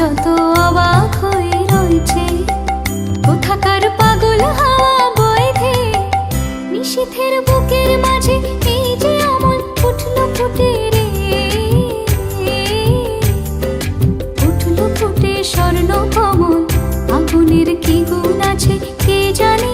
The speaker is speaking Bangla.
যত অবাক হয়ে রয়েছে, কোথাকার পাগল হাওয়া বইছে নিশীথের বুকের মাঝে, এই যে অমল উঠলো ফুটে রে, উঠলো ফুটে স্বর্ণ কমল। আগুনের কি গুণ আছে কে জানে,